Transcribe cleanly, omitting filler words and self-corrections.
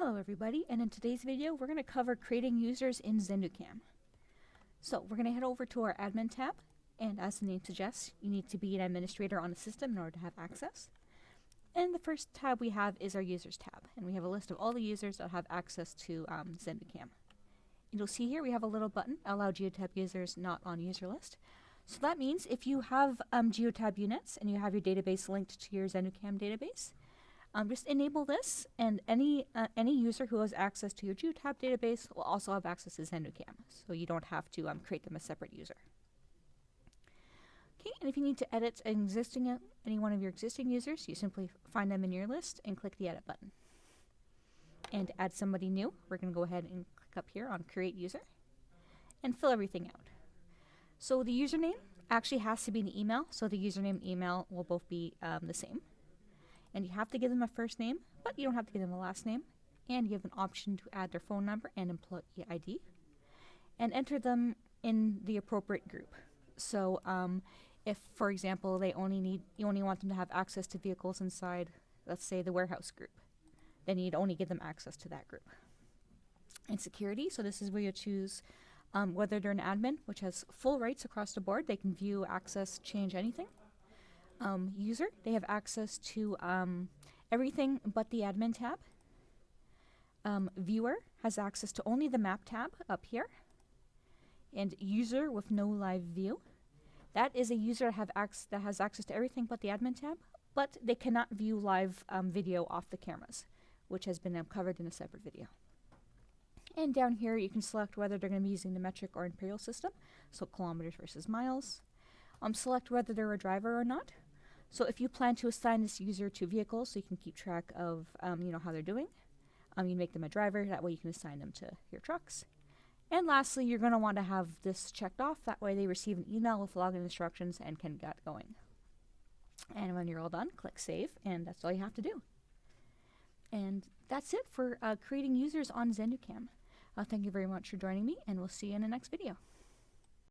Hello everybody, and in today's video we're going to cover creating users in ZenduCAM. So we're going to head over to our admin tab, and as the name suggests, you need to be an administrator on a system in order to have access. And the first tab we have is our users tab, and we have a list of all the users that have access to ZenduCAM. And you'll see here we have a little button, allow geotab users not on user list. So that means if you have geotab units and you have your database linked to your ZenduCAM database, just enable this, and any user who has access to your geotab database will also have access to ZenduCAM, so you don't have to create them as separate user. Okay, and if you need to edit any one of your existing users, you simply find them in your list and click the edit button. And to add somebody new, we're going to go ahead and click up here on create user and fill everything out. So the username actually has to be an email, so the username and email will both be the same. And you have to give them a first name, but you don't have to give them a last name. And you have an option to add their phone number and employee ID. And enter them in the appropriate group. So if, for example, you only want them to have access to vehicles inside, let's say, the warehouse group, then you'd only give them access to that group. And security, so this is where you choose whether they're an admin, which has full rights across the board. They can view, access, change anything. User, they have access to everything but the admin tab. Viewer has access to only the map tab up here. And user with no live view, that is a user that has access to everything but the admin tab, but they cannot view live video off the cameras, which has been covered in a separate video. And down here you can select whether they're going to be using the metric or imperial system, so kilometers versus miles. Select whether they're a driver or not. So if you plan to assign this user to vehicles so you can keep track of how they're doing, you make them a driver, that way you can assign them to your trucks. And lastly, you're going to want to have this checked off, that way they receive an email with login instructions and can get going. And when you're all done, click save, and that's all you have to do. And that's it for creating users on ZenduCAM. Thank you very much for joining me, and we'll see you in the next video.